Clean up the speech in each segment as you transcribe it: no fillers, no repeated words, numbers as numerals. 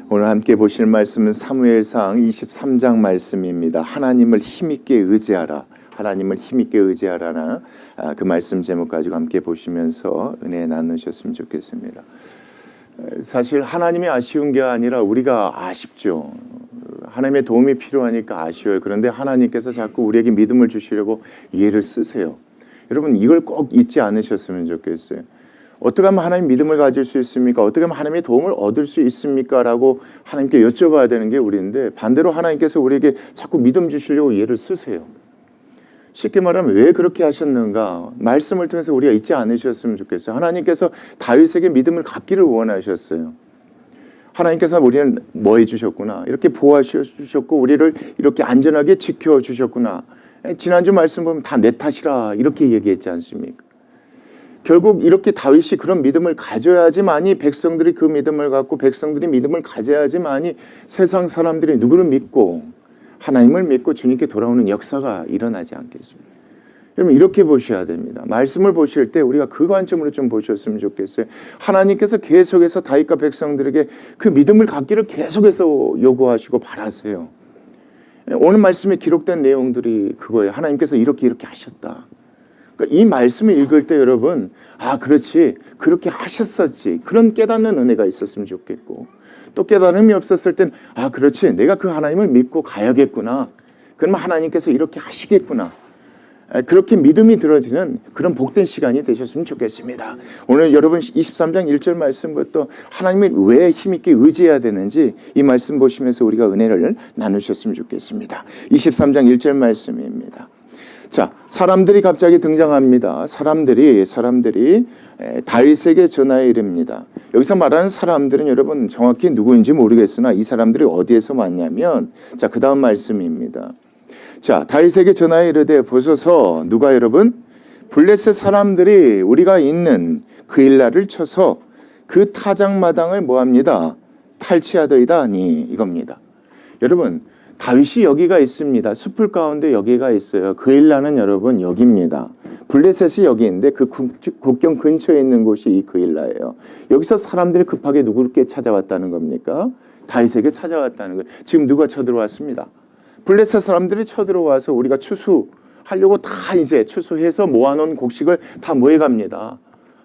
오늘 함께 보실 말씀은 사무엘상 23장 말씀입니다. 하나님을 힘있게 의지하라. 하나님을 힘있게 의지하라는 그 말씀 제목 가지고 함께 보시면서 은혜 나누셨으면 좋겠습니다. 사실 하나님이 아쉬운 게 아니라 우리가 아쉽죠. 하나님의 도움이 필요하니까 아쉬워요. 그런데 하나님께서 자꾸 우리에게 믿음을 주시려고 예를 쓰세요. 여러분 이걸 꼭 잊지 않으셨으면 좋겠어요. 어떻게 하면 하나님 믿음을 가질 수 있습니까? 어떻게 하면 하나님의 도움을 얻을 수 있습니까? 라고 하나님께 여쭤봐야 되는 게 우리인데, 반대로 하나님께서 우리에게 자꾸 믿음 주시려고 예를 쓰세요. 쉽게 말하면 왜 그렇게 하셨는가? 말씀을 통해서 우리가 잊지 않으셨으면 좋겠어요. 하나님께서 다윗에게 믿음을 갖기를 원하셨어요. 하나님께서 우리는 뭐 해주셨구나, 이렇게 보호하셔주셨고 우리를 이렇게 안전하게 지켜주셨구나. 지난주 말씀 보면 다 내 탓이라 이렇게 얘기했지 않습니까? 결국 이렇게 다윗이 그런 믿음을 가져야지만이 백성들이 그 믿음을 갖고 백성들이 믿음을 가져야지만이 세상 사람들이 누구를 믿고 하나님을 믿고 주님께 돌아오는 역사가 일어나지 않겠습니까? 여러분 이렇게 보셔야 됩니다. 말씀을 보실 때 우리가 그 관점으로 좀 보셨으면 좋겠어요. 하나님께서 계속해서 다윗과 백성들에게 그 믿음을 갖기를 계속해서 요구하시고 바라세요. 오늘 말씀에 기록된 내용들이 그거예요. 하나님께서 이렇게 하셨다. 그러니까 이 말씀을 읽을 때 여러분, 아 그렇지, 그렇게 하셨었지, 그런 깨닫는 은혜가 있었으면 좋겠고, 또 깨달음이 없었을 땐 아 그렇지, 내가 그 하나님을 믿고 가야겠구나, 그러면 하나님께서 이렇게 하시겠구나, 그렇게 믿음이 들어지는 그런 복된 시간이 되셨으면 좋겠습니다. 오늘 여러분 23장 1절 말씀부터 하나님을 왜 힘있게 의지해야 되는지 이 말씀 보시면서 우리가 은혜를 나누셨으면 좋겠습니다. 23장 1절 말씀입니다. 자, 사람들이 갑자기 등장합니다. 사람들이 다윗에게 전하여 이릅니다. 여기서 말하는 사람들은 여러분 정확히 누구인지 모르겠으나 이 사람들이 어디에서 왔냐면, 자, 그 다음 말씀입니다. 자, 다윗에게 전하여 이르되 보소서, 누가 여러분? 블레셋 사람들이 우리가 있는 그 일라를 쳐서 그 타작마당을 뭐합니다? 탈취하더이다 하니, 이겁니다. 여러분 다윗이 여기가 있습니다. 숲을 가운데 여기가 있어요. 그 일라는 여러분 여기입니다. 블레셋이 여기인데 그 국경 근처에 있는 곳이 이 그 일라예요. 여기서 사람들이 급하게 누구께 찾아왔다는 겁니까? 다윗에게 찾아왔다는 거예요. 지금 누가 쳐들어왔습니다. 블레셋 사람들이 쳐들어와서 우리가 추수하려고 다 이제 추수해서 모아놓은 곡식을 다 뭐해 갑니다.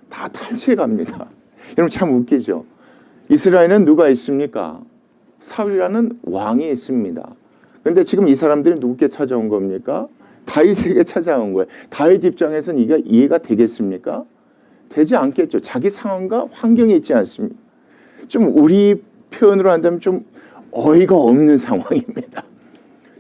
다 탈취해 갑니다. 여러분 참 웃기죠. 이스라엘은 누가 있습니까? 사울이라는 왕이 있습니다. 그런데 지금 이 사람들이 누구께 찾아온 겁니까? 다윗에게 찾아온 거예요. 다윗 입장에서는 이게 이해가 되겠습니까? 되지 않겠죠. 자기 상황과 환경이 있지 않습니까? 좀 우리 표현으로 한다면 좀 어이가 없는 상황입니다.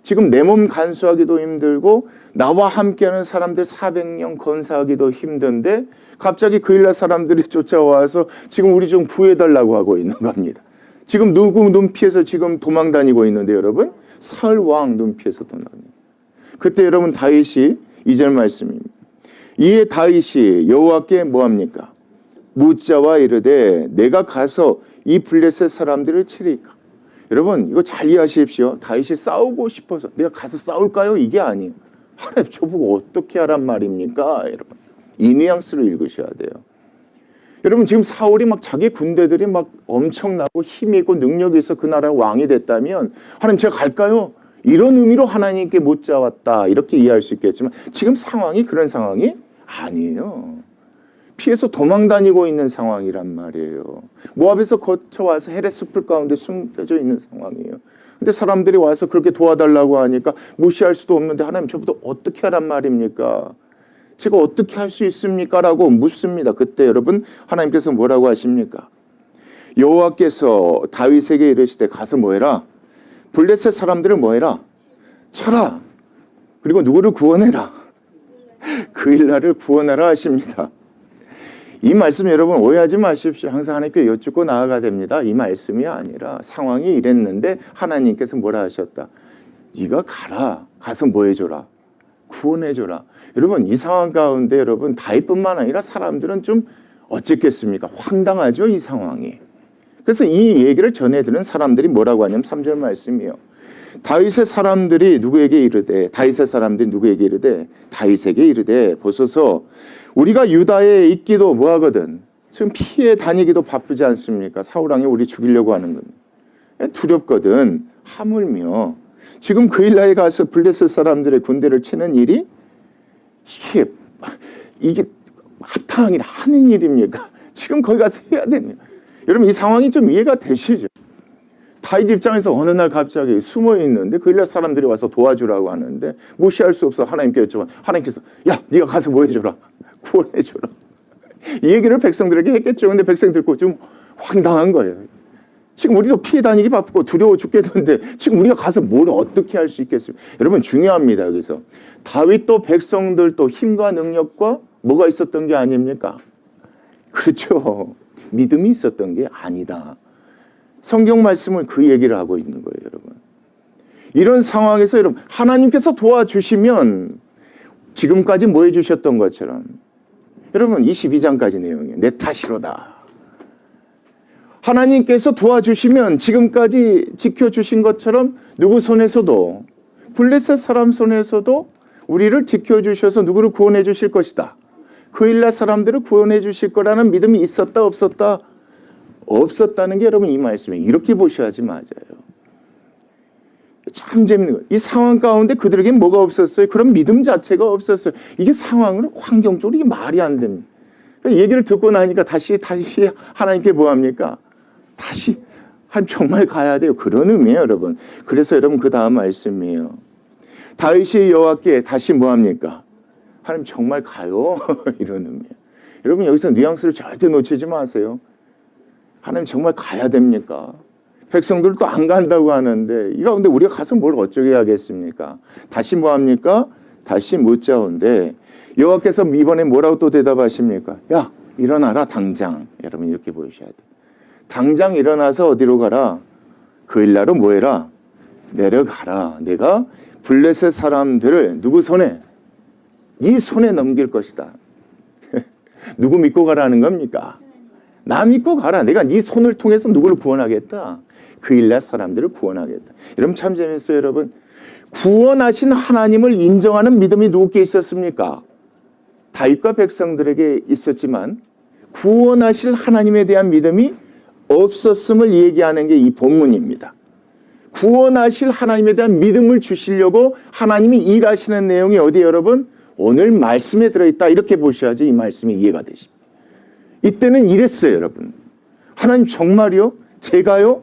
지금 내 몸 간수하기도 힘들고 나와 함께하는 사람들 400명 건사하기도 힘든데 갑자기 그 일날 사람들이 쫓아와서 지금 우리 좀 구해달라고 하고 있는 겁니다. 지금 누구 눈피해서 지금 도망 다니고 있는데 여러분, 사울 왕 눈피해서 도망다닙니다. 그때 여러분 다윗이 2절 말씀입니다. 이에 다윗이 여호와께 뭐합니까? 묻자와 이르되 내가 가서 이 블레셋 사람들을 치리까? 여러분 이거 잘 이해하십시오. 다윗이 싸우고 싶어서 내가 가서 싸울까요? 이게 아니에요. 하나님 저보고 어떻게 하란 말입니까? 여러분 이 뉘앙스를 읽으셔야 돼요. 여러분 지금 사울이 막 자기 군대들이 막 엄청나고 힘이 있고 능력이 있어 그 나라 왕이 됐다면 하나님 제가 갈까요? 이런 의미로 하나님께 묻자왔다 이렇게 이해할 수 있겠지만 지금 상황이 그런 상황이 아니에요. 피해서 도망 다니고 있는 상황이란 말이에요. 모압에서 거쳐와서 헤레스 풀 가운데 숨겨져 있는 상황이에요. 근데 사람들이 와서 그렇게 도와달라고 하니까 무시할 수도 없는데 하나님 저보다 어떻게 하란 말입니까? 제가 어떻게 할 수 있습니까? 라고 묻습니다. 그때 여러분 하나님께서 뭐라고 하십니까? 여호와께서 다윗에게 이르시되 가서 뭐해라? 블레셋 사람들을 뭐해라? 쳐라. 그리고 누구를 구원해라? 그 일라를 구원하라 하십니다. 이 말씀 여러분 오해하지 마십시오. 항상 하나님께 여쭙고 나아가야 됩니다. 이 말씀이 아니라 상황이 이랬는데 하나님께서 뭐라 하셨다? 네가 가라. 가서 뭐 해줘라? 구원해줘라. 여러분 이 상황 가운데 여러분 다윗뿐만 아니라 사람들은 좀 어쨌겠습니까? 황당하죠 이 상황이. 그래서 이 얘기를 전해드는 사람들이 뭐라고 하냐면 3절 말씀이에요. 다윗의 사람들이 누구에게 이르되 다윗에게 이르되 보소서 우리가 유다에 있기도 뭐하거든 지금 피해 다니기도 바쁘지 않습니까? 사울왕이 우리 죽이려고 하는 겁니다. 두렵거든. 하물며 지금 그일라에 가서 블레셋 사람들의 군대를 치는 일이 이게 합당이라 하는 일입니까? 지금 거기 가서 해야 됩니다. 여러분 이 상황이 좀 이해가 되시죠? 다윗 입장에서 어느 날 갑자기 숨어 있는데 그일라 사람들이 와서 도와주라고 하는데 무시할 수 없어 하나님께 여쭤봐. 하나님께서 야 네가 가서 뭐 해줘라. 구원해줘라. 이 얘기를 백성들에게 했겠죠. 근데 백성 듣고 좀 황당한 거예요. 지금 우리도 피해 다니기 바쁘고 두려워 죽겠는데 지금 우리가 가서 뭘 어떻게 할 수 있겠습니까? 여러분 중요합니다. 여기서 다윗도 백성들도 힘과 능력과 뭐가 있었던 게 아닙니까? 그렇죠. 믿음이 있었던 게 아니다. 성경 말씀은 그 얘기를 하고 있는 거예요, 여러분. 이런 상황에서 여러분 하나님께서 도와주시면 지금까지 뭐 해주셨던 것처럼 여러분 22장까지 내용이에요. 내 탓이로다. 하나님께서 도와주시면 지금까지 지켜주신 것처럼 누구 손에서도 블레셋 사람 손에서도 우리를 지켜주셔서 누구를 구원해 주실 것이다. 그일라 사람들을 구원해 주실 거라는 믿음이 있었다 없었다? 없었다는 게 여러분 이 말씀이에요. 이렇게 보셔야지 맞아요. 참 재밌는 거예요. 이 상황 가운데 그들에게 뭐가 없었어요? 그런 믿음 자체가 없었어요. 이게 상황으로 환경적으로 이게 말이 안 됩니다. 그러니까 얘기를 듣고 나니까 다시 하나님께 뭐 합니까? 다시 정말 가야 돼요. 그런 의미예요, 여러분. 그래서 여러분 그 다음 말씀이에요. 다윗이 여호와께 다시 뭐 합니까? 하나님 정말 가요? 이런 의미예요. 여러분 여기서 뉘앙스를 절대 놓치지 마세요. 하나님 정말 가야 됩니까? 백성들도 안 간다고 하는데 이 가운데 우리가 가서 뭘 어쩌게 하겠습니까? 다시 뭐 합니까? 다시 묻자온데 여호와께서 이번에 뭐라고 또 대답하십니까? 야 일어나라 당장. 여러분 이렇게 보셔야 돼요. 당장 일어나서 어디로 가라? 그일라로 뭐 해라? 내려가라. 내가 블레셋 사람들을 누구 손에? 네 손에 넘길 것이다. 누구 믿고 가라는 겁니까? 나 믿고 가라. 내가 네 손을 통해서 누구를 구원하겠다. 그일라 사람들을 구원하겠다. 여러분 참 재밌어요, 여러분. 구원하신 하나님을 인정하는 믿음이 누구께 있었습니까? 다윗과 백성들에게 있었지만 구원하실 하나님에 대한 믿음이 없었음을 얘기하는 게 이 본문입니다. 구원하실 하나님에 대한 믿음을 주시려고 하나님이 일하시는 내용이 어디에 여러분? 오늘 말씀에 들어있다. 이렇게 보셔야지 이 말씀이 이해가 되십니다. 이때는 이랬어요, 여러분. 하나님 정말요? 제가요?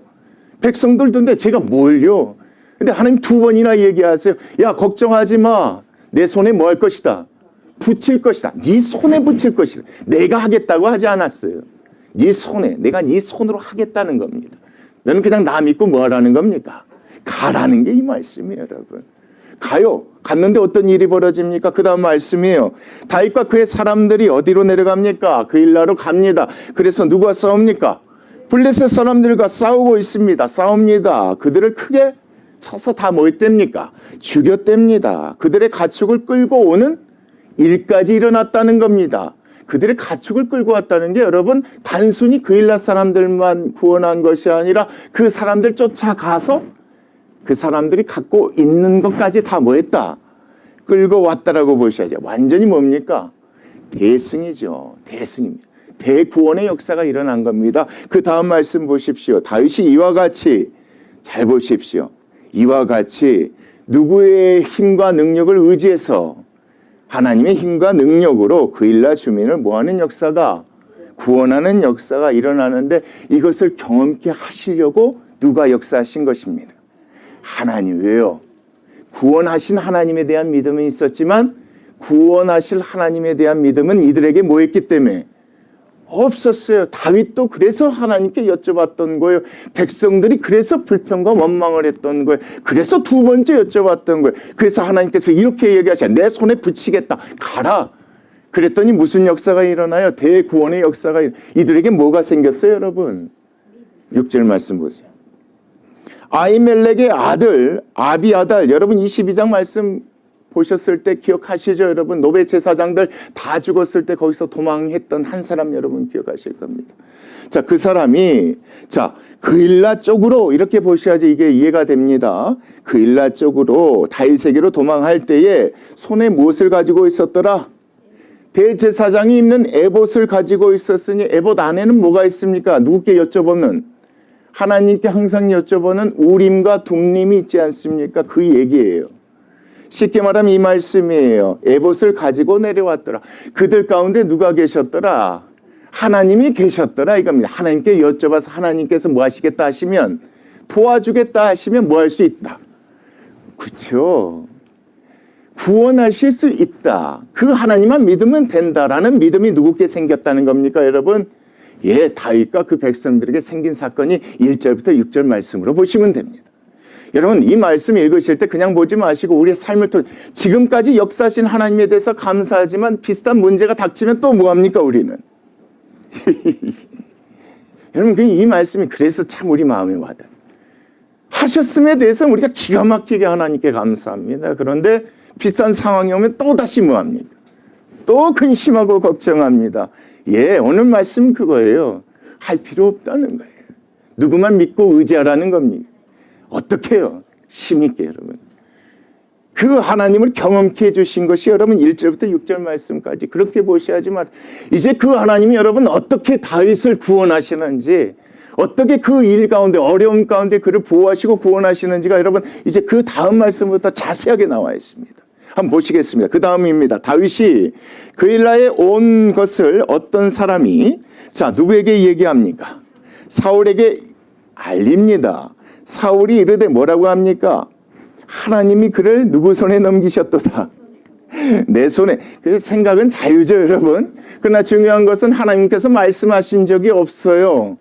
백성들도인데 제가 뭘요? 근데 하나님 두 번이나 얘기하세요. 야 걱정하지 마. 내 손에 뭐 할 것이다? 붙일 것이다. 네 손에 붙일 것이다. 내가 하겠다고 하지 않았어요. 네 손에, 내가 네 손으로 하겠다는 겁니다. 너는 그냥 나 믿고 뭐 하라는 겁니까? 가라는 게 이 말씀이에요, 여러분. 가요. 갔는데 어떤 일이 벌어집니까? 그 다음 말씀이에요. 다윗과 그의 사람들이 어디로 내려갑니까? 그일라로 갑니다. 그래서 누가 싸웁니까? 블레셋 사람들과 싸우고 있습니다. 싸웁니다. 그들을 크게 쳐서 다 뭐 했답니까? 죽였답니다. 그들의 가축을 끌고 오는 일까지 일어났다는 겁니다. 그들의 가축을 끌고 왔다는 게 여러분 단순히 그일라 사람들만 구원한 것이 아니라 그 사람들 쫓아가서 그 사람들이 갖고 있는 것까지 다 뭐 했다? 끌고 왔다라고 보셔야죠. 완전히 뭡니까? 대승이죠. 대승입니다. 대구원의 역사가 일어난 겁니다. 그 다음 말씀 보십시오. 다윗이 이와 같이 잘 보십시오. 이와 같이 누구의 힘과 능력을 의지해서 하나님의 힘과 능력으로 그일라 주민을 뭐하는 역사가 구원하는 역사가 일어나는데 이것을 경험케 하시려고 누가 역사하신 것입니다. 하나님. 왜요? 구원하신 하나님에 대한 믿음은 있었지만 구원하실 하나님에 대한 믿음은 이들에게 뭐 했기 때문에 없었어요. 다윗도 그래서 하나님께 여쭤봤던 거예요. 백성들이 그래서 불평과 원망을 했던 거예요. 그래서 두 번째 여쭤봤던 거예요. 그래서 하나님께서 이렇게 얘기하셔. 내 손에 붙이겠다. 가라. 그랬더니 무슨 역사가 일어나요? 대구원의 역사가 이들에게 뭐가 생겼어요, 여러분? 6절 말씀 보세요. 아히멜렉의 아들 아비아달, 여러분 22장 말씀 보셨을 때 기억하시죠, 여러분? 노베 제사장들 다 죽었을 때 거기서 도망했던 한 사람 여러분 기억하실 겁니다. 자, 그 사람이 그일라 쪽으로 이렇게 보셔야지 이게 이해가 됩니다. 그일라 쪽으로 다윗에게로 도망할 때에 손에 무엇을 가지고 있었더라? 대제사장이 입는 에봇을 가지고 있었으니 에봇 안에는 뭐가 있습니까? 누구께 여쭤보면 하나님께 항상 여쭤보는 우림과 둠림이 있지 않습니까? 그 얘기예요. 쉽게 말하면 이 말씀이에요. 에봇을 가지고 내려왔더라. 그들 가운데 누가 계셨더라? 하나님이 계셨더라 이겁니다. 하나님께 여쭤봐서 하나님께서 뭐 하시겠다 하시면, 도와주겠다 하시면 뭐 할 수 있다. 그렇죠. 구원하실 수 있다. 그 하나님만 믿으면 된다라는 믿음이 누구께 생겼다는 겁니까, 여러분? 예, 다윗과 그 백성들에게 생긴 사건이 1절부터 6절 말씀으로 보시면 됩니다. 여러분, 이 말씀 읽으실 때 그냥 보지 마시고 우리의 삶을 통해 지금까지 역사하신 하나님에 대해서 감사하지만 비슷한 문제가 닥치면 또 뭐합니까, 우리는? 여러분, 이 말씀이 그래서 참 우리 마음에 와닿아요. 하셨음에 대해서 우리가 기가 막히게 하나님께 감사합니다. 그런데 비싼 상황이 오면 또다시 뭐합니까? 또 근심하고 걱정합니다. 예, 오늘 말씀 그거예요. 할 필요 없다는 거예요. 누구만 믿고 의지하라는 겁니다. 어떻게 해요? 힘있게 여러분. 그 하나님을 경험케 해주신 것이 여러분 1절부터 6절 말씀까지 그렇게 보셔야지만, 이제 그 하나님이 여러분 어떻게 다윗을 구원하시는지, 어떻게 그 일 가운데 어려움 가운데 그를 보호하시고 구원하시는지가 여러분 이제 그 다음 말씀부터 자세하게 나와 있습니다. 한번 보시겠습니다. 그 다음입니다. 다윗이 그일라에 온 것을 어떤 사람이 누구에게 얘기합니까? 사울에게 알립니다. 사울이 이르되 뭐라고 합니까? 하나님이 그를 누구 손에 넘기셨도다. 내 손에. 그래서 생각은 자유죠, 여러분. 그러나 중요한 것은 하나님께서 말씀하신 적이 없어요.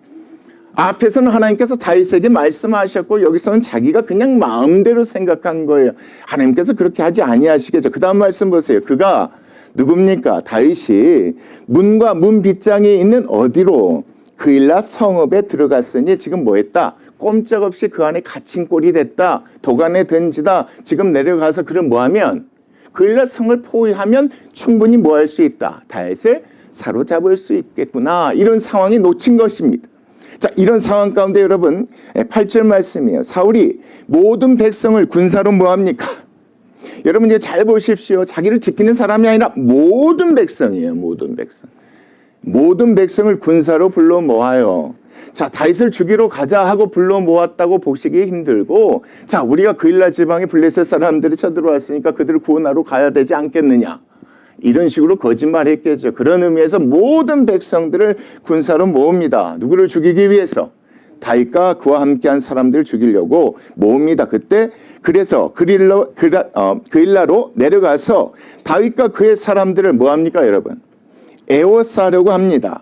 앞에서는 하나님께서 다윗에게 말씀하셨고 여기서는 자기가 그냥 마음대로 생각한 거예요. 하나님께서 그렇게 하지 아니하시겠죠. 그 다음 말씀 보세요. 그가 누굽니까? 다윗이 문과 문 빗장에 있는 어디로? 그일라 성읍에 들어갔으니 지금 뭐 했다? 꼼짝없이 그 안에 갇힌 꼴이 됐다. 도간에 던지다. 지금 내려가서 그를 뭐하면? 그일라 성을 포위하면 충분히 뭐 할 수 있다? 다윗을 사로잡을 수 있겠구나. 이런 상황이 놓친 것입니다. 자, 이런 상황 가운데 여러분 8절 말씀이에요. 사울이 모든 백성을 군사로 뭐합니까? 여러분 이제 잘 보십시오. 자기를 지키는 사람이 아니라 모든 백성이에요. 모든 백성. 모든 백성을 군사로 불러 모아요. 자, 다윗을 죽이러 가자 하고 불러 모았다고 보시기 힘들고, 자, 우리가 그일라 지방에 블레셋 사람들이 쳐들어왔으니까 그들을 구원하러 가야 되지 않겠느냐. 이런 식으로 거짓말했겠죠. 그런 의미에서 모든 백성들을 군사로 모읍니다. 누구를 죽이기 위해서? 다윗과 그와 함께한 사람들을 죽이려고 모읍니다. 그때 그래서 그일라로 내려가서 다윗과 그의 사람들을 뭐합니까, 여러분? 에워싸려고 합니다.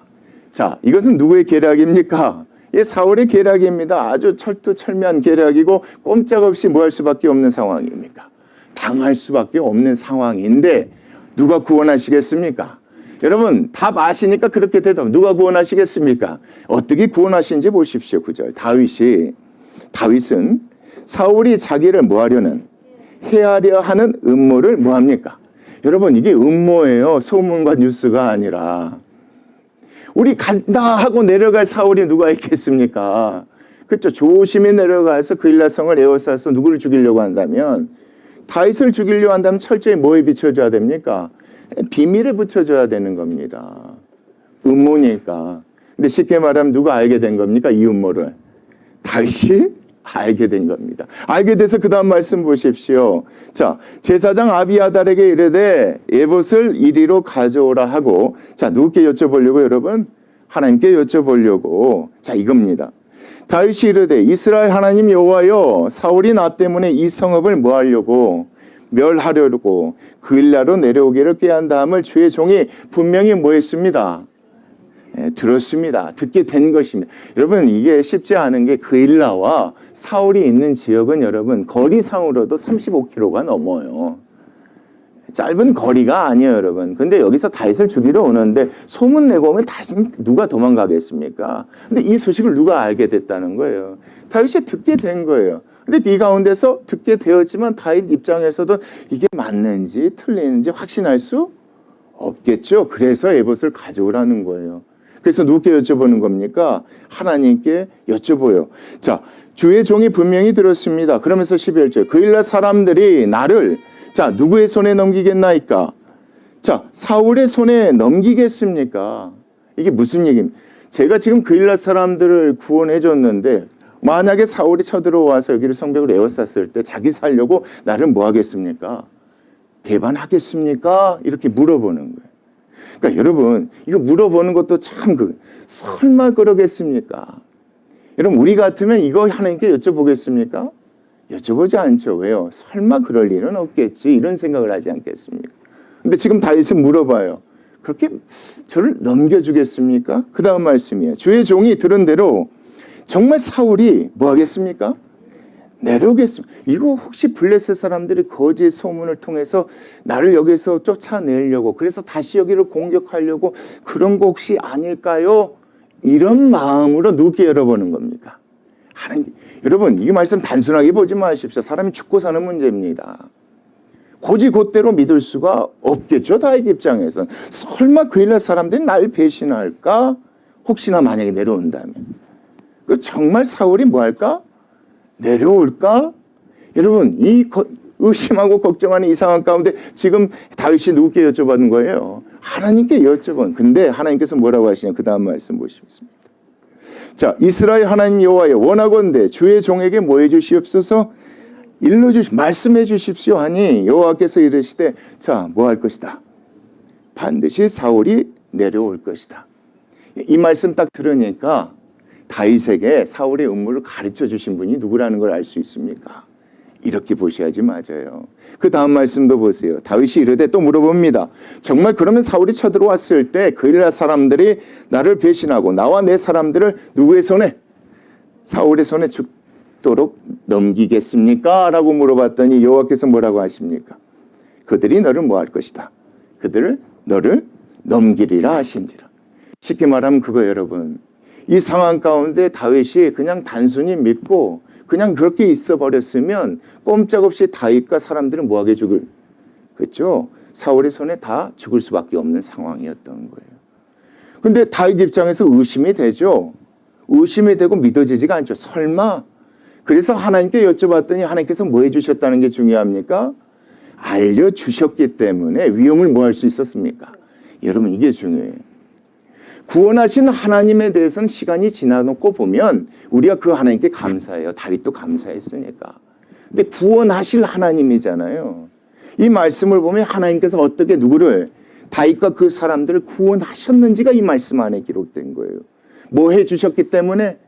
자, 이것은 누구의 계략입니까? 예, 사울의 계략입니다. 아주 철두철미한 계략이고 꼼짝없이 뭐 할 수밖에 없는 상황입니까? 당할 수밖에 없는 상황인데 누가 구원하시겠습니까? 여러분 답 아시니까 그렇게 되다. 누가 구원하시겠습니까? 어떻게 구원하신지 보십시오. 9절. 다윗은 사울이 자기를 뭐하려는 해하려 하는 음모를 뭐합니까? 여러분 이게 음모예요. 소문과 뉴스가 아니라. 우리 간다 하고 내려갈 사울이 누가 있겠습니까? 그렇죠. 조심히 내려가서 그일라성을 에워싸서 누구를 죽이려고 한다면, 다윗을 죽이려고 한다면 철저히 뭐에 비춰줘야 됩니까? 비밀에 붙여줘야 되는 겁니다. 음모니까. 근데 쉽게 말하면 누가 알게 된 겁니까? 이 음모를. 다윗이 알게 된 겁니다. 알게 돼서 그 다음 말씀 보십시오. 자, 제사장 아비아달에게 이르되 에봇을 이리로 가져오라 하고, 자, 누구께 여쭤보려고 여러분? 하나님께 여쭤보려고. 자, 이겁니다. 다윗이 이르되 이스라엘 하나님 여호와여, 사울이 나 때문에 이 성읍을 뭐 하려고? 멸하려고 그일라로 내려오기를 꾀한 다음을 주의 종이 분명히 뭐 했습니다? 들었습니다. 듣게 된 것입니다. 여러분 이게 쉽지 않은 게 그일라와 사울이 있는 지역은 여러분 거리상으로도 35km가 넘어요. 짧은 거리가 아니에요, 여러분. 근데 여기서 다윗을 죽이러 오는데 소문 내고 오면 다시 누가 도망가겠습니까? 근데 이 소식을 누가 알게 됐다는 거예요? 다윗이 듣게 된 거예요. 근데 이 가운데서 듣게 되었지만 다윗 입장에서도 이게 맞는지 틀리는지 확신할 수 없겠죠. 그래서 에봇을 가져오라는 거예요. 그래서 누구께 여쭤보는 겁니까? 하나님께 여쭤보요. 자, 주의 종이 분명히 들었습니다. 그러면서 11절 그일라 사람들이 나를 자 누구의 손에 넘기겠나이까? 자, 사울의 손에 넘기겠습니까? 이게 무슨 얘기입니까? 제가 지금 그일라 사람들을 구원해 줬는데 만약에 사울이 쳐들어와서 여기를 성벽을 에워쌌을 때 자기 살려고 나를 뭐 하겠습니까? 배반하겠습니까? 이렇게 물어보는 거예요. 그러니까 여러분, 이거 물어보는 것도 참 설마 그러겠습니까? 여러분, 우리 같으면 이거 하나님께 여쭤보겠습니까? 여쭤보지 않죠. 왜요? 설마 그럴 일은 없겠지. 이런 생각을 하지 않겠습니까? 근데 지금 다윗은 물어봐요. 그렇게 저를 넘겨주겠습니까? 그 다음 말씀이에요. 주의 종이 들은 대로 정말 사울이 뭐 하겠습니까? 내려오겠습니까? 이거 혹시 블레셋 사람들이 거짓 소문을 통해서 나를 여기서 쫓아내려고, 그래서 다시 여기를 공격하려고 그런 거 혹시 아닐까요? 이런 마음으로 누구께 열어보는 겁니까? 하나님. 여러분, 이 말씀 단순하게 보지 마십시오. 사람이 죽고 사는 문제입니다. 곧이곧대로 믿을 수가 없겠죠. 다윗 입장에서는. 설마 그 일날 사람들이 날 배신할까? 혹시나 만약에 내려온다면. 정말 사울이 뭐 할까? 내려올까? 여러분, 이 의심하고 걱정하는 이 상황 가운데 지금 다윗이 누구께 여쭤보는 거예요? 하나님께 여쭤본. 근데 하나님께서 뭐라고 하시냐? 그 다음 말씀 보시겠습니다. 자, 이스라엘 하나님 여호와여, 원하건대 주의 종에게 뭐 해주시옵소서? 말씀해 주십시오 하니 여호와께서 이르시되, 자, 뭐 할 것이다? 반드시 사울이 내려올 것이다. 이 말씀 딱 들으니까 다윗에게 사울의 음모를 가르쳐 주신 분이 누구라는 걸 알 수 있습니까? 이렇게 보셔야지 맞아요. 그 다음 말씀도 보세요. 다윗이 이르되 또 물어봅니다. 정말 그러면 사울이 쳐들어왔을 때 그 일날 사람들이 나를 배신하고 나와 내 사람들을 누구의 손에? 사울의 손에 죽도록 넘기겠습니까? 라고 물어봤더니 여호와께서 뭐라고 하십니까? 그들이 너를 뭐 할 것이다? 그들을 너를 넘기리라 하신지라. 쉽게 말하면 그거 여러분. 이 상황 가운데 다윗이 그냥 단순히 믿고 그냥 그렇게 있어 버렸으면 꼼짝없이 다윗과 사람들은 뭐하게 죽을, 그렇죠? 사울의 손에 다 죽을 수밖에 없는 상황이었던 거예요. 근데 다윗 입장에서 의심이 되죠. 의심이 되고 믿어지지가 않죠. 설마? 그래서 하나님께 여쭤봤더니 하나님께서 뭐 해주셨다는 게 중요합니까? 알려주셨기 때문에 위험을 뭐 할 수 있었습니까? 여러분, 이게 중요해요. 구원하신 하나님에 대해서는 시간이 지나놓고 보면 우리가 그 하나님께 감사해요. 다윗도 감사했으니까. 근데 구원하실 하나님이잖아요. 이 말씀을 보면 하나님께서 어떻게 누구를, 다윗과 그 사람들을 구원하셨는지가 이 말씀 안에 기록된 거예요. 뭐 해주셨기 때문에?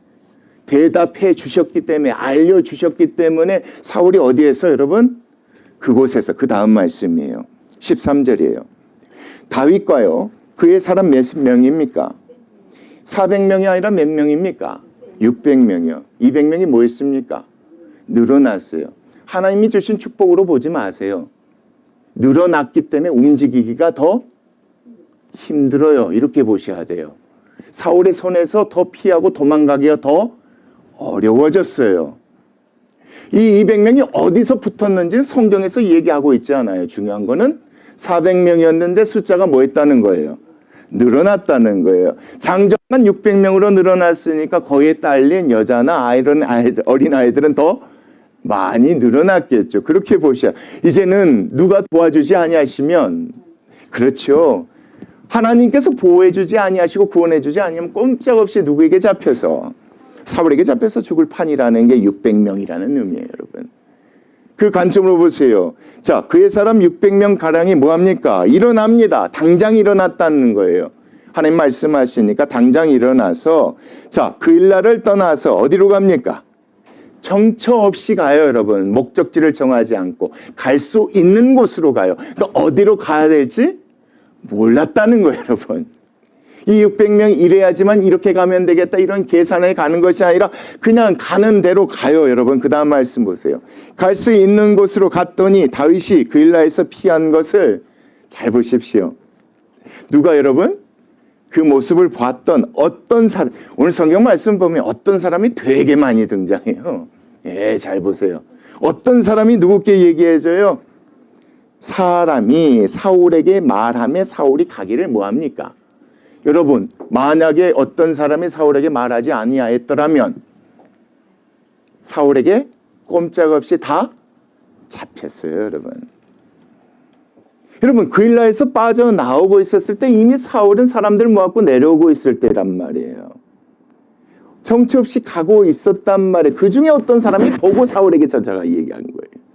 대답해 주셨기 때문에, 알려주셨기 때문에 사울이 어디에서 여러분? 그곳에서. 그 다음 말씀이에요. 13절이에요. 다윗과요, 그의 사람 몇 명입니까? 400명이 아니라 몇 명입니까? 600명이요. 200명이 뭐 했습니까? 늘어났어요. 하나님이 주신 축복으로 보지 마세요. 늘어났기 때문에 움직이기가 더 힘들어요. 이렇게 보셔야 돼요. 사울의 손에서 더 피하고 도망가기가 더 어려워졌어요. 이 200명이 어디서 붙었는지는 성경에서 얘기하고 있지 않아요. 중요한 거는 400명이었는데 숫자가 뭐 했다는 거예요? 늘어났다는 거예요. 장정만 600명으로 늘어났으니까 거기에 딸린 여자나 어린 아이들은 더 많이 늘어났겠죠. 그렇게 보셔야. 이제는 누가 도와주지 아니하시면, 그렇죠, 하나님께서 보호해주지 아니하시고 구원해주지 아니하면 꼼짝없이 누구에게 잡혀서, 사울에게 잡혀서 죽을 판이라는 게 600명이라는 의미예요, 여러분. 그 관점으로 보세요. 자, 그의 사람 600명 가량이 뭐합니까? 일어납니다. 당장 일어났다는 거예요. 하나님 말씀하시니까 당장 일어나서, 자, 그 일날을 떠나서 어디로 갑니까? 정처 없이 가요, 여러분. 목적지를 정하지 않고 갈 수 있는 곳으로 가요. 그러니까 어디로 가야 될지 몰랐다는 거예요, 여러분. 이 600명 이래야지만 이렇게 가면 되겠다, 이런 계산에 가는 것이 아니라 그냥 가는 대로 가요, 여러분. 그 다음 말씀 보세요. 갈 수 있는 곳으로 갔더니 다윗이 그 일라에서 피한 것을, 잘 보십시오. 누가 여러분? 그 모습을 봤던 어떤 사람, 오늘 성경 말씀 보면 어떤 사람이 되게 많이 등장해요. 예, 잘 보세요. 어떤 사람이 누구께 얘기해줘요? 사람이 사울에게 말하며 사울이 가기를 뭐합니까? 여러분, 만약에 어떤 사람이 사울에게 말하지 아니하였더라면 사울에게 꼼짝없이 다 잡혔어요, 여러분. 여러분, 그 일라에서 빠져나오고 있었을 때 이미 사울은 사람들 모았고 내려오고 있을 때란 말이에요. 정처 없이 가고 있었단 말이에요. 그 중에 어떤 사람이 보고 사울에게 찾아가 얘기한 거예요.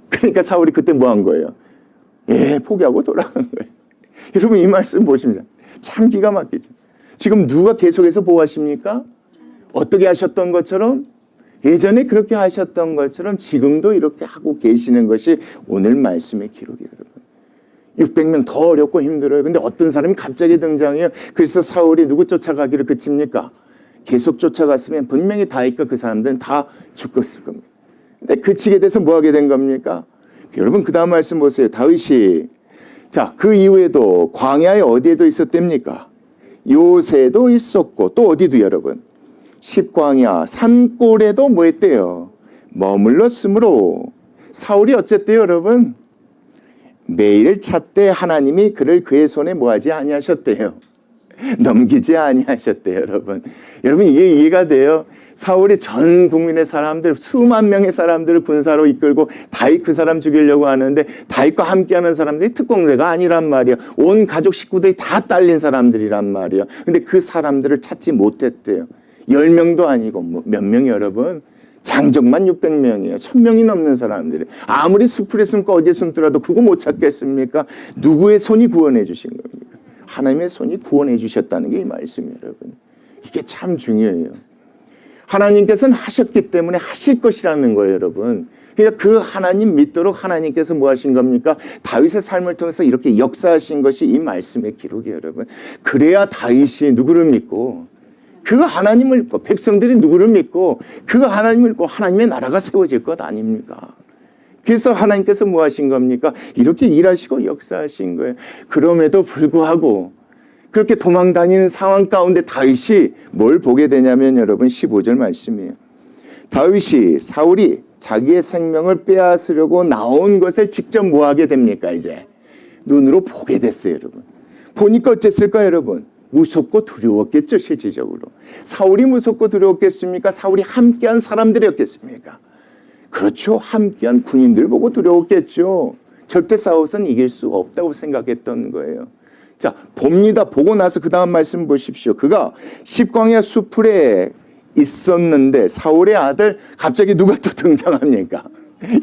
그러니까 사울이 그때 뭐 한 거예요? 포기하고 돌아간 거예요. 여러분 이 말씀 보십니다. 참 기가 막히죠. 지금 누가 계속해서 보호하십니까? 어떻게 하셨던 것처럼? 예전에 그렇게 하셨던 것처럼 지금도 이렇게 하고 계시는 것이 오늘 말씀의 기록이에요. 600명 더 어렵고 힘들어요. 근데 어떤 사람이 갑자기 등장해요. 그래서 사울이 누구 쫓아가기를 그칩니까? 계속 쫓아갔으면 분명히 다윗과 그 사람들은 다 죽었을 겁니다. 근데 그치게 돼서 뭐 하게 된 겁니까? 여러분 그 다음 말씀 보세요. 다윗이 자, 그 이후에도 광야에 어디에도 있었답니까? 요새도 있었고 또 어디도 여러분 십광야 산골에도 뭐 했대요? 머물렀으므로 사울이 어쨌대요 여러분? 매일 찾되 하나님이 그를 그의 손에 뭐하지 아니하셨대요? 넘기지 아니하셨대요 여러분. 여러분 이게 이해가 돼요? 사울이 전 국민의 사람들 수만 명의 사람들을 군사로 이끌고 다윗 그 사람 죽이려고 하는데 다윗과 함께하는 사람들이 특공대가 아니란 말이에요. 온 가족 식구들이 다 딸린 사람들이란 말이에요. 근데 그 사람들을 찾지 못했대요. 10명도 아니고 몇 명이 여러분? 장정만 600명이에요. 1000명이 넘는 사람들이. 아무리 수풀에 숨고 어디에 숨더라도 그거 못 찾겠습니까? 누구의 손이 구원해 주신 겁니까? 하나님의 손이 구원해 주셨다는 게 이 말씀이에요 여러분. 이게 참 중요해요. 하나님께서는 하셨기 때문에 하실 것이라는 거예요 여러분. 그러니까 그 하나님 믿도록 하나님께서 뭐 하신 겁니까? 다윗의 삶을 통해서 이렇게 역사하신 것이 이 말씀의 기록이에요 여러분. 그래야 다윗이 누구를 믿고 그 하나님을 믿고 백성들이 누구를 믿고 그 하나님을 믿고 하나님의 나라가 세워질 것 아닙니까? 그래서 하나님께서 뭐 하신 겁니까? 이렇게 일하시고 역사하신 거예요. 그럼에도 불구하고 그렇게 도망다니는 상황 가운데 다윗이 뭘 보게 되냐면 여러분 15절 말씀이에요. 다윗이 사울이 자기의 생명을 빼앗으려고 나온 것을 직접 뭐 하게 됩니까? 이제 눈으로 보게 됐어요 여러분. 보니까 어쨌을까 여러분? 무섭고 두려웠겠죠 실질적으로. 사울이 무섭고 두려웠겠습니까? 사울이 함께한 사람들이었겠습니까? 그렇죠. 함께한 군인들 보고 두려웠겠죠. 절대 싸워서는 이길 수 없다고 생각했던 거예요. 자, 봅니다. 보고 나서 그 다음 말씀 보십시오. 그가 십광야 수풀에 있었는데 사울의 아들 갑자기 누가 또 등장합니까?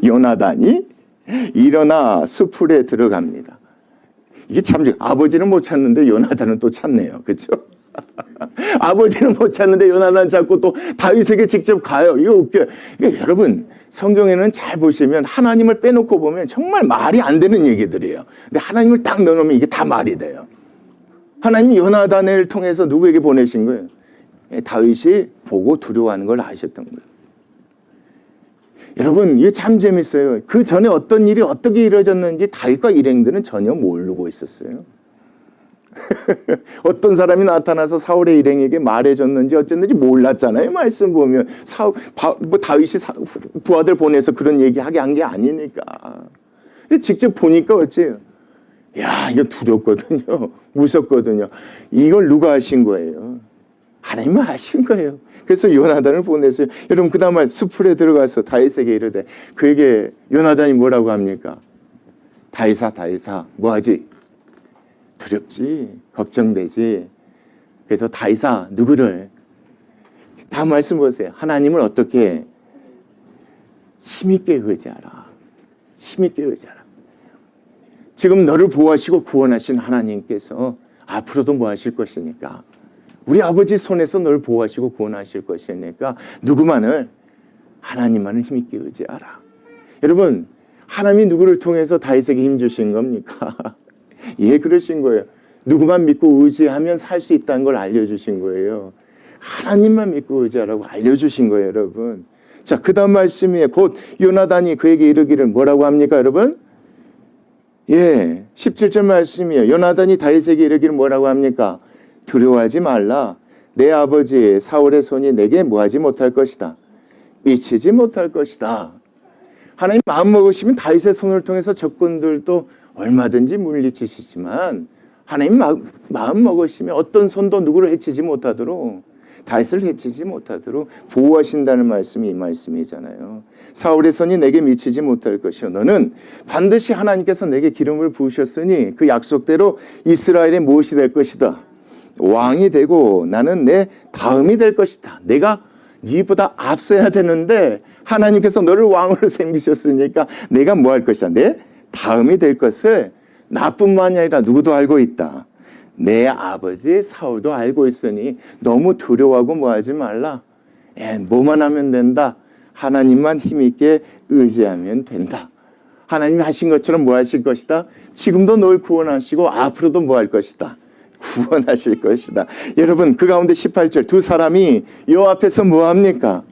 요나단이 일어나 수풀에 들어갑니다. 이게 참 아버지는 못 찾는데 요나단은 또 찾네요. 그렇죠? 아버지는 못 찾는데 요나단 찾고 또 다윗에게 직접 가요. 이거 웃겨요. 그러니까 여러분 성경에는 잘 보시면 하나님을 빼놓고 보면 정말 말이 안 되는 얘기들이에요. 근데 하나님을 딱 넣어놓으면 이게 다 말이 돼요. 하나님이 요나단을 통해서 누구에게 보내신 거예요? 다윗이 보고 두려워하는 걸 아셨던 거예요. 여러분 이게 참 재밌어요. 그 전에 어떤 일이 어떻게 이루어졌는지 다윗과 일행들은 전혀 모르고 있었어요. 어떤 사람이 나타나서 사울의 일행에게 말해줬는지 어쨌는지 몰랐잖아요. 말씀 보면 다윗이 부하들 보내서 그런 얘기하게 한 게 아니니까. 근데 직접 보니까 어째요? 야, 이거 두렵거든요. 무섭거든요. 이걸 누가 하신 거예요? 하나님은 하신 거예요. 그래서 요나단을 보내서요. 여러분 그 다음에 수풀에 들어가서 다윗에게 이르되 그에게 요나단이 뭐라고 합니까? 다윗아 뭐하지? 두렵지, 걱정되지. 그래서 다윗아 누구를? 다음 말씀 보세요. 하나님을 어떻게 힘있게 의지하라. 힘있게 의지하라. 지금 너를 보호하시고 구원하신 하나님께서 앞으로도 뭐 하실 것이니까 우리 아버지 손에서 너를 보호하시고 구원하실 것이니까 누구만을 하나님만을 힘있게 의지하라. 여러분 하나님이 누구를 통해서 다윗에게 힘 주신 겁니까? 예, 그러신 거예요. 누구만 믿고 의지하면 살 수 있다는 걸 알려주신 거예요. 하나님만 믿고 의지하라고 알려주신 거예요 여러분. 자, 그 다음 말씀이에요. 곧 요나단이 그에게 이르기를 뭐라고 합니까 여러분? 예, 17절 말씀이에요. 요나단이 다윗에게 이르기를 뭐라고 합니까? 두려워하지 말라. 내 아버지 사울의 손이 내게 뭐하지 못할 것이다. 미치지 못할 것이다. 하나님 마음 먹으시면 다윗의 손을 통해서 적군들도 얼마든지 물리치시지만 하나님 마음 먹으시면 어떤 손도 누구를 해치지 못하도록 다윗을 해치지 못하도록 보호하신다는 말씀이 이 말씀이잖아요. 사울의 손이 내게 미치지 못할 것이요 너는 반드시 하나님께서 내게 기름을 부으셨으니 그 약속대로 이스라엘의 무엇이 될 것이다. 왕이 되고 나는 내 다음이 될 것이다. 내가 네보다 앞서야 되는데 하나님께서 너를 왕으로 섬기셨으니까 내가 뭐 할 것이다. 내 다음이 될 것을 나뿐만이 아니라 누구도 알고 있다. 내 아버지 사울도 알고 있으니 너무 두려워하고 뭐하지 말라. 뭐만 하면 된다. 하나님만 힘있게 의지하면 된다. 하나님이 하신 것처럼 뭐 하실 것이다. 지금도 널 구원하시고 앞으로도 뭐 할 것이다. 구원하실 것이다. 여러분 그 가운데 18절 두 사람이 여호와 앞에서 뭐 합니까?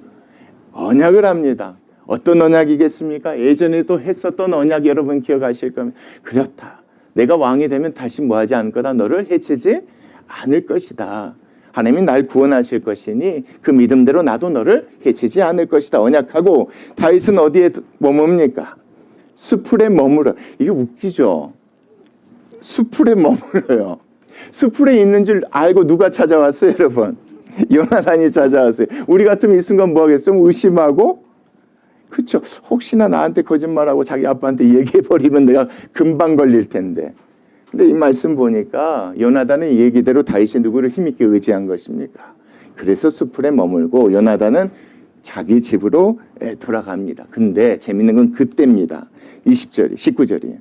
언약을 합니다. 어떤 언약이겠습니까? 예전에도 했었던 언약 여러분 기억하실 겁니다. 그렇다. 내가 왕이 되면 다시 뭐 하지 않을 거다. 너를 해치지 않을 것이다. 하나님이 날 구원하실 것이니 그 믿음대로 나도 너를 해치지 않을 것이다. 언약하고 다윗은 어디에 머뭅니까? 수풀에 머물러. 이게 웃기죠. 수풀에 머물러요. 수풀에 있는 줄 알고 누가 찾아왔어요, 여러분? 요나단이 찾아왔어요. 우리 같으면 이 순간 뭐 하겠어요? 의심하고, 그렇죠. 혹시나 나한테 거짓말하고 자기 아빠한테 얘기해버리면 내가 금방 걸릴 텐데. 근데 이 말씀 보니까 요나단의 얘기대로 다윗이 누구를 힘있게 의지한 것입니까? 그래서 수풀에 머물고 요나단은 자기 집으로 돌아갑니다. 근데 재밌는 건 그때입니다. 20절이, 19절이에요.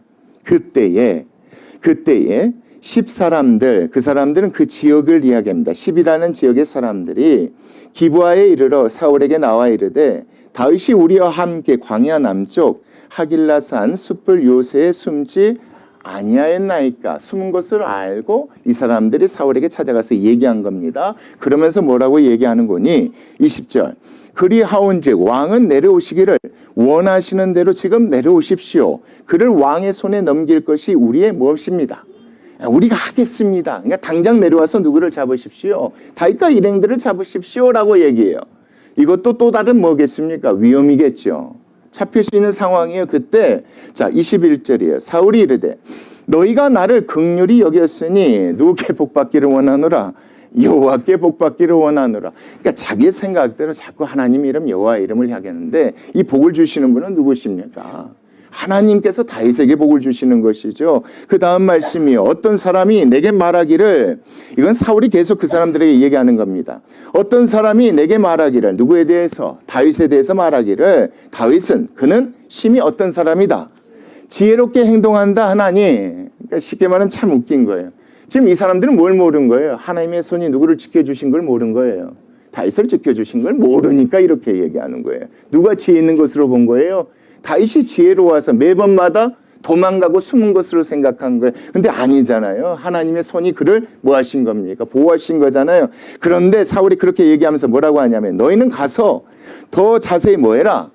그때에 10사람들, 그 사람들은 그 지역을 이야기합니다. 10이라는 지역의 사람들이 기브아에 이르러 사울에게 나와 이르되 다윗이 우리와 함께 광야 남쪽 하길라산 숯불 요새에 숨지 아니하였나이까. 숨은 것을 알고 이 사람들이 사울에게 찾아가서 얘기한 겁니다. 그러면서 뭐라고 얘기하는 거니? 20절. 그리하온즉 왕은 내려오시기를 원하시는 대로 지금 내려오십시오. 그를 왕의 손에 넘길 것이 우리의 무엇입니다. 우리가 하겠습니다. 그러니까 당장 내려와서 누구를 잡으십시오. 다윗과 일행들을 잡으십시오라고 얘기해요. 이것도 또 다른 뭐겠습니까? 위험이겠죠. 잡힐 수 있는 상황이에요. 그때 자 21절이에요. 사울이 이르되 너희가 나를 긍휼히 여겼으니 누구께 복받기를 원하노라. 여호와께 복받기를 원하노라. 그러니까 자기의 생각대로 자꾸 하나님 이름 여호와 이름을 하겠는데 이 복을 주시는 분은 누구십니까? 하나님께서 다윗에게 복을 주시는 것이죠. 그 다음 말씀이요. 어떤 사람이 내게 말하기를, 이건 사울이 계속 그 사람들에게 얘기하는 겁니다. 어떤 사람이 내게 말하기를, 누구에 대해서? 다윗에 대해서 말하기를, 다윗은 그는 심히 어떤 사람이다. 지혜롭게 행동한다 하나니. 그러니까 쉽게 말하면 참 웃긴 거예요. 지금 이 사람들은 뭘 모르는 거예요? 하나님의 손이 누구를 지켜주신 걸 모르는 거예요. 다윗을 지켜주신 걸 모르니까 이렇게 얘기하는 거예요. 누가 지혜 있는 것으로 본 거예요? 다윗이 지혜로워서 매번마다 도망가고 숨은 것으로 생각한 거예요. 근데 아니잖아요. 하나님의 손이 그를 뭐 하신 겁니까? 보호하신 거잖아요. 그런데 사울이 그렇게 얘기하면서 뭐라고 하냐면 너희는 가서 더 자세히 뭐 해라?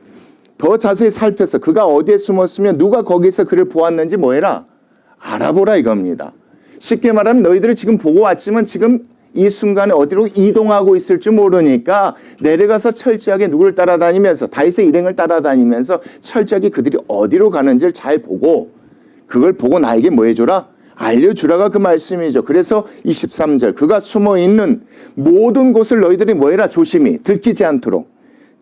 더 자세히 살펴서 그가 어디에 숨었으면 누가 거기서 그를 보았는지 뭐 해라? 알아보라 이겁니다. 쉽게 말하면 너희들이 지금 보고 왔지만 지금 이 순간에 어디로 이동하고 있을 줄 모르니까 내려가서 철저하게 누구를 따라다니면서 다윗의 일행을 따라다니면서 철저하게 그들이 어디로 가는지를 잘 보고 그걸 보고 나에게 뭐 해줘라? 알려주라가 그 말씀이죠. 그래서 23절 그가 숨어있는 모든 곳을 너희들이 뭐 해라? 조심히 들키지 않도록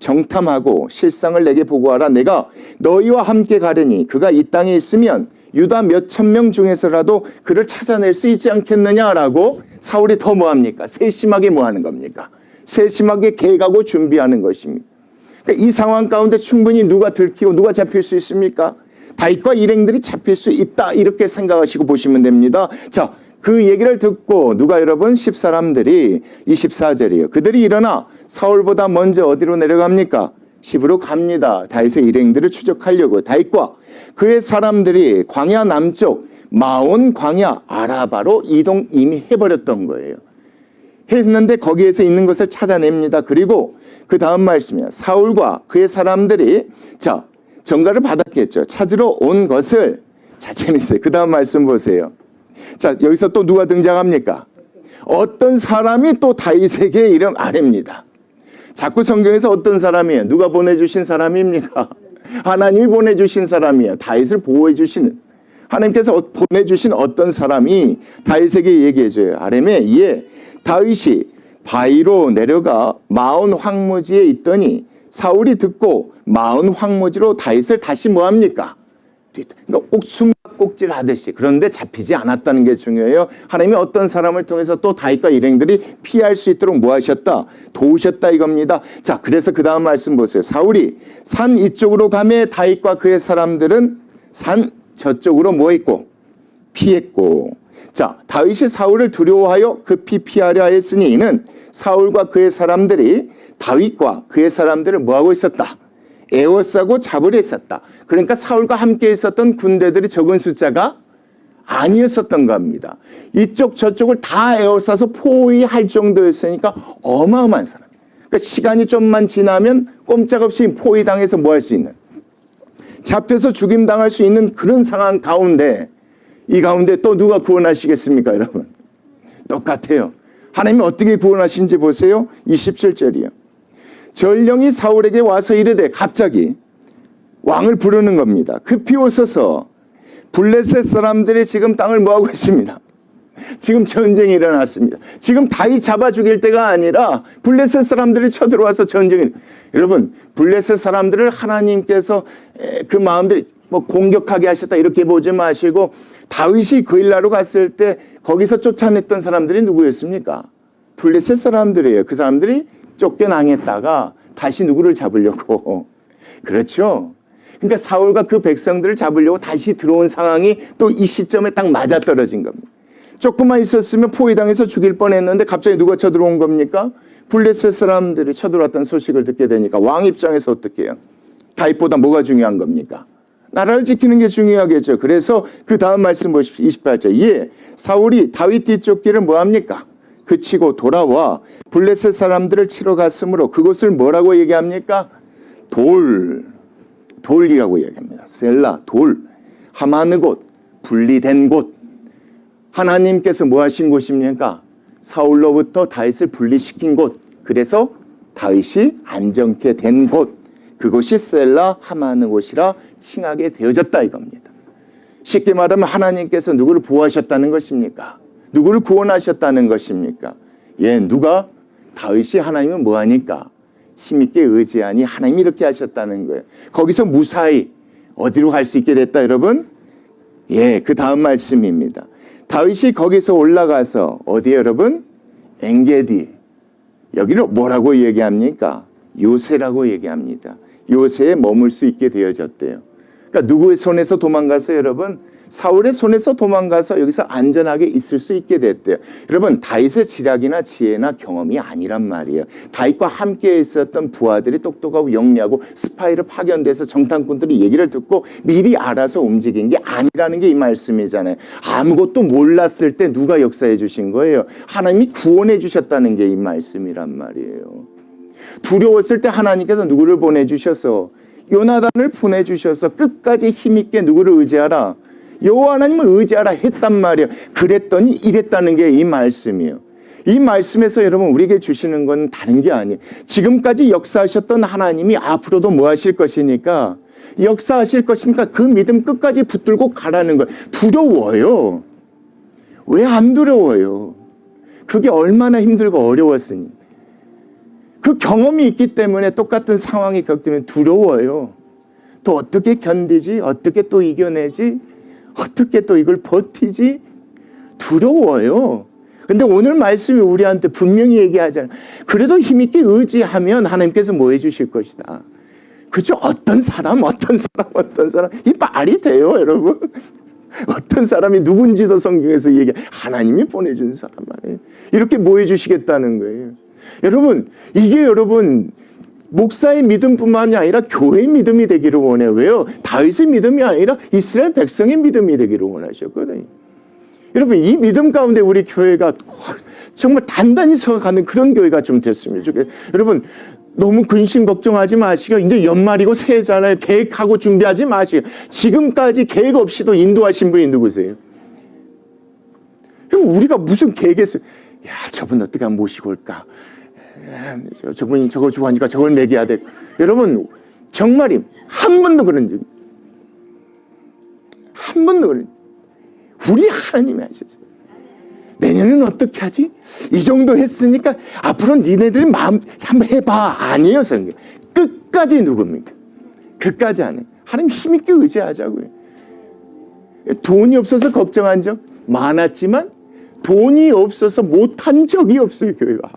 정탐하고 실상을 내게 보고하라. 내가 너희와 함께 가려니 그가 이 땅에 있으면 유다 몇천 명 중에서라도 그를 찾아낼 수 있지 않겠느냐라고 사울이 더 뭐합니까? 세심하게 뭐하는 겁니까? 세심하게 계획하고 준비하는 것입니다. 그러니까 이 상황 가운데 충분히 누가 들키고 누가 잡힐 수 있습니까? 다윗과 일행들이 잡힐 수 있다 이렇게 생각하시고 보시면 됩니다. 자, 그 얘기를 듣고 누가 여러분 10사람들이 24절이에요. 그들이 일어나 사울보다 먼저 어디로 내려갑니까? 집으로 갑니다. 다윗의 일행들을 추적하려고 다윗과 그의 사람들이 광야 남쪽 마온 광야 아라바로 이동 이미 해버렸던 거예요. 했는데 거기에서 있는 것을 찾아냅니다. 그리고 그 다음 말씀이에요. 사울과 그의 사람들이 자 전가를 받았겠죠. 찾으러 온 것을 자 재밌어요. 그 다음 말씀 보세요. 자 여기서 또 누가 등장합니까? 어떤 사람이 또 다윗에게 이름 아뢰입니다. 자꾸 성경에서 어떤 사람이에요? 누가 보내주신 사람입니까? 하나님이 보내주신 사람이에요. 다윗을 보호해주시는 하나님께서 보내주신 어떤 사람이 다윗에게 얘기해줘요. 아뢰매 예 다윗이 바위로 내려가 마온 황무지에 있더니 사울이 듣고 마온 황무지로 다윗을 다시 뭐합니까? 그러니까 꼭 숨바꼭질 하듯이. 그런데 잡히지 않았다는 게 중요해요. 하나님이 어떤 사람을 통해서 또 다윗과 일행들이 피할 수 있도록 뭐 하셨다? 도우셨다 이겁니다. 자, 그래서 그 다음 말씀 보세요. 사울이 산 이쪽으로 가매 다윗과 그의 사람들은 산 저쪽으로 뭐 했고? 피했고. 자, 다윗이 사울을 두려워하여 급히 피하려 하였으니 이는 사울과 그의 사람들이 다윗과 그의 사람들을 뭐하고 있었다? 에워싸고 잡으려 했었다. 그러니까 사울과 함께 있었던 군대들이 적은 숫자가 아니었었던 겁니다. 이쪽 저쪽을 다 에워싸서 포위할 정도였으니까 어마어마한 사람. 그러니까 시간이 좀만 지나면 꼼짝없이 포위당해서 뭐 할 수 있는, 잡혀서 죽임당할 수 있는 그런 상황 가운데, 이 가운데 또 누가 구원하시겠습니까, 여러분? 똑같아요. 하나님이 어떻게 구원하신지 보세요. 27절이요. 전령이 사울에게 와서 이르되, 갑자기 왕을 부르는 겁니다. 급히 오소서. 블레셋 사람들이 지금 땅을 뭐하고 있습니다. 지금 전쟁이 일어났습니다. 지금 다윗 잡아 죽일 때가 아니라 블레셋 사람들이 쳐들어와서 전쟁이. 여러분, 블레셋 사람들을 하나님께서 그 마음들이 뭐 공격하게 하셨다 이렇게 보지 마시고, 다윗이 그 일나로 갔을 때 거기서 쫓아냈던 사람들이 누구였습니까? 블레셋 사람들이에요. 그 사람들이 쫓겨나겠다가 다시 누구를 잡으려고. 그렇죠. 그러니까 사울과 그 백성들을 잡으려고 다시 들어온 상황이 또 이 시점에 딱 맞아떨어진 겁니다. 조금만 있었으면 포위당해서 죽일 뻔했는데 갑자기 누가 쳐들어온 겁니까? 블레셋 사람들이 쳐들어왔다는 소식을 듣게 되니까 왕 입장에서 어떻게 해요? 다윗보다 뭐가 중요한 겁니까? 나라를 지키는 게 중요하겠죠. 그래서 그 다음 말씀 보십시오. 28절. 예, 사울이 다윗 뒤쫓기를 뭐합니까? 그치고 돌아와 블레셋 사람들을 치러 갔으므로 그곳을 뭐라고 얘기합니까? 돌이라고 얘기합니다. 셀라, 돌. 하마느 곳, 분리된 곳. 하나님께서 뭐 하신 곳입니까? 사울로부터 다윗을 분리시킨 곳. 그래서 다윗이 안정케 된 곳. 그곳이 셀라 하마느 곳이라 칭하게 되어졌다 이겁니다. 쉽게 말하면 하나님께서 누구를 보호하셨다는 것입니까? 누구를 구원하셨다는 것입니까? 예, 누가? 다윗이 하나님을 뭐하니까? 힘있게 의지하니 하나님이 이렇게 하셨다는 거예요. 거기서 무사히 어디로 갈 수 있게 됐다 여러분? 예, 그 다음 말씀입니다. 다윗이 거기서 올라가서 어디에 여러분? 엔게디. 여기를 뭐라고 얘기합니까? 요새라고 얘기합니다. 요새에 머물 수 있게 되어졌대요. 그러니까 누구의 손에서 도망가서 여러분? 사울의 손에서 도망가서 여기서 안전하게 있을 수 있게 됐대요. 여러분, 다윗의 지략이나 지혜나 경험이 아니란 말이에요. 다윗과 함께 있었던 부하들이 똑똑하고 영리하고 스파이로 파견돼서 정탐꾼들이 얘기를 듣고 미리 알아서 움직인 게 아니라는 게 이 말씀이잖아요. 아무것도 몰랐을 때 누가 역사해 주신 거예요? 하나님이 구원해 주셨다는 게 이 말씀이란 말이에요. 두려웠을 때 하나님께서 누구를 보내주셔서? 요나단을 보내주셔서 끝까지 힘있게 누구를 의지하라? 여호와 하나님을 의지하라 했단 말이에요. 그랬더니 이랬다는 게 이 말씀이에요. 이 말씀에서 여러분 우리에게 주시는 건 다른 게 아니에요. 지금까지 역사하셨던 하나님이 앞으로도 뭐 하실 것이니까, 역사하실 것이니까 그 믿음 끝까지 붙들고 가라는 거예요. 두려워요. 왜 안 두려워요? 그게 얼마나 힘들고 어려웠으니. 그 경험이 있기 때문에 똑같은 상황이 겪으면 두려워요. 또 어떻게 견디지? 어떻게 또 이겨내지? 어떻게 또 이걸 버티지? 두려워요. 근데 오늘 말씀이 우리한테 분명히 얘기하잖아요. 그래도 힘있게 의지하면 하나님께서 뭐 해주실 것이다. 그죠? 어떤 사람. 이 말이 돼요, 여러분? 어떤 사람이 누군지도 성경에서 얘기해. 하나님이 보내준 사람 아니에요. 이렇게 뭐 해주시겠다는 거예요. 여러분, 이게 여러분 목사의 믿음뿐만이 아니라 교회의 믿음이 되기를 원해요. 왜요? 다윗의 믿음이 아니라 이스라엘 백성의 믿음이 되기를 원하셨거든요. 여러분, 이 믿음 가운데 우리 교회가 정말 단단히 서가는 그런 교회가 좀 됐으면 좋겠어요. 여러분, 너무 근심 걱정하지 마시고, 이제 연말이고 새해잖아요. 계획하고 준비하지 마시고. 지금까지 계획 없이도 인도하신 분이 누구세요? 우리가 무슨 계획했어요? 야, 저분 어떻게 하면 모시고 올까? 저분이 저거 좋아하니까 저걸 먹여야 돼. 여러분, 정말이 한 번도 그런 적이, 한 번도 그런, 우리 하나님이 하셨어요. 내년에는 어떻게 하지? 이 정도 했으니까 앞으로 니네들이 마음 한번 해봐. 아니에요, 성경. 끝까지 누굽니까? 끝까지 안 해. 하나님 힘있게 의지하자고요. 돈이 없어서 걱정한 적 많았지만 돈이 없어서 못한 적이 없어요, 교회가.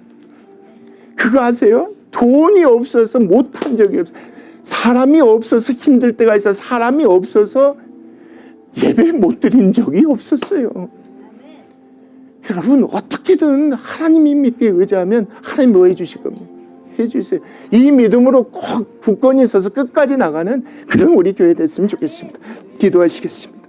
그거 아세요? 돈이 없어서 못한 적이 없어요. 사람이 없어서 힘들 때가 있어. 사람이 없어서 예배 못 드린 적이 없었어요. 여러분, 어떻게든 하나님이 믿게 의지하면 하나님 뭐 해주실 겁니다. 해주세요. 이 믿음으로 꼭 굳건히 서서 끝까지 나가는 그런 우리 교회 됐으면 좋겠습니다. 기도하시겠습니다.